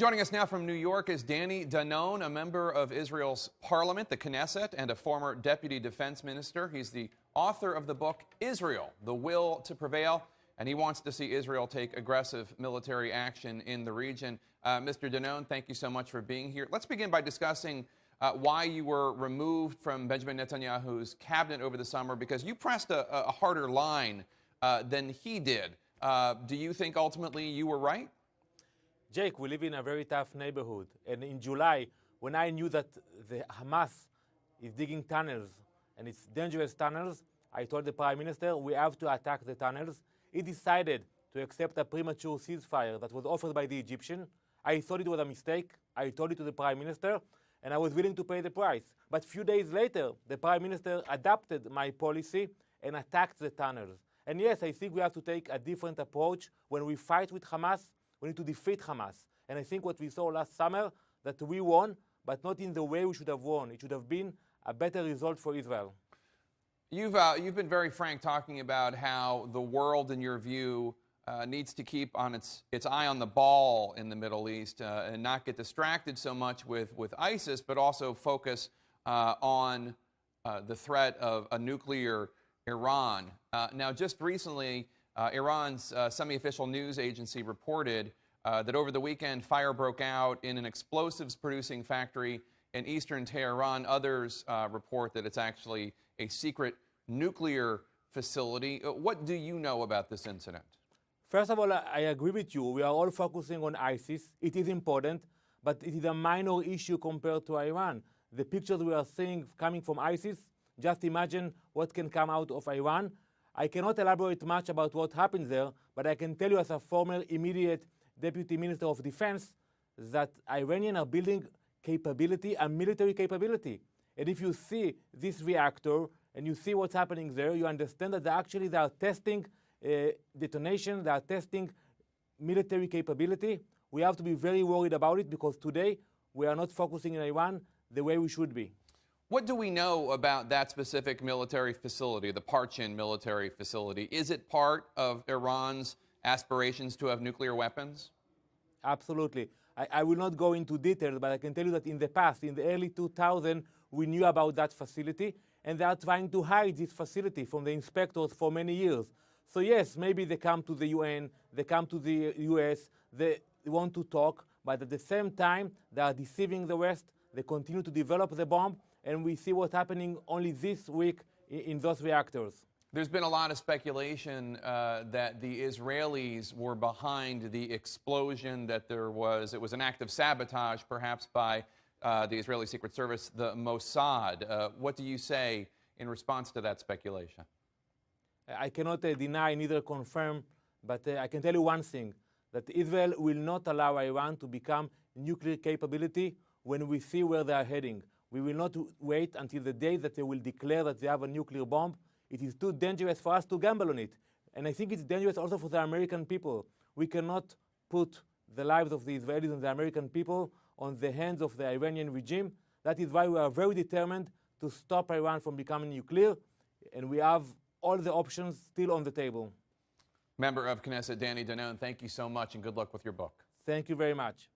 Joining us now from New York is Danon, a member of Israel's parliament, the Knesset, and a former deputy defense minister. He's the author of the book Israel, The Will to Prevail, and he wants to see Israel take aggressive military action in the region. Mr. Danon, thank you so much for being here. Let's begin by discussing why you were removed from Benjamin Netanyahu's cabinet over the summer, because you pressed a harder line than he did. Do you think ultimately you were right? Jake, we live in a very tough neighborhood. And in July, when I knew that the Hamas is digging tunnels, and it's dangerous tunnels, I told the Prime Minister we have to attack the tunnels. He decided to accept a premature ceasefire that was offered by the Egyptian. I thought it was a mistake. I told it to the Prime Minister, and I was willing to pay the price. But a few days later, the Prime Minister adopted my policy and attacked the tunnels. And yes, I think we have to take a different approach. When we fight with Hamas, we need to defeat Hamas. And I think what we saw last summer, that we won, but not in the way we should have won. It should have been a better result for Israel. You've been very frank talking about how the world, in your view, needs to keep on its eye on the ball in the Middle East and not get distracted so much with ISIS, but also focus on the threat of a nuclear Iran. Now, just recently, Iran's semi-official news agency reported that over the weekend, fire broke out in an explosives-producing factory in eastern Tehran. Others report that it's actually a secret nuclear facility. What do you know about this incident? First of all, I agree with you. We are all focusing on ISIS. It is important, but it is a minor issue compared to Iran. The pictures we are seeing coming from ISIS, just imagine what can come out of Iran. I cannot elaborate much about what happens there, but I can tell you as a former immediate Deputy Minister of Defense that Iranians are building capability, a military capability. And if you see this reactor and you see what's happening there, you understand that they are testing detonation, they are testing military capability. We have to be very worried about it because today we are not focusing in Iran the way we should be. What do we know about that specific military facility, the Parchin military facility? Is it part of Iran's aspirations to have nuclear weapons? Absolutely. I will not go into details, but I can tell you that in the past, in the early 2000s, we knew about that facility, and they are trying to hide this facility from the inspectors for many years. So yes, maybe they come to the UN, they come to the US, they want to talk, but at the same time, they are deceiving the West. They continue to develop the bomb, and we see what's happening only this week in those reactors. There's been a lot of speculation that the Israelis were behind the explosion, that it was an act of sabotage, perhaps by the Israeli Secret Service, the Mossad. What do you say in response to that speculation? I cannot deny, neither confirm, but I can tell you one thing, that Israel will not allow Iran to become nuclear capability when we see where they are heading. We will not wait until the day that they will declare that they have a nuclear bomb. It is too dangerous for us to gamble on it. And I think it's dangerous also for the American people. We cannot put the lives of the Israelis and the American people on the hands of the Iranian regime. That is why we are very determined to stop Iran from becoming nuclear, and we have all the options still on the table. Member of Knesset, Danon, thank you so much, and good luck with your book. Thank you very much.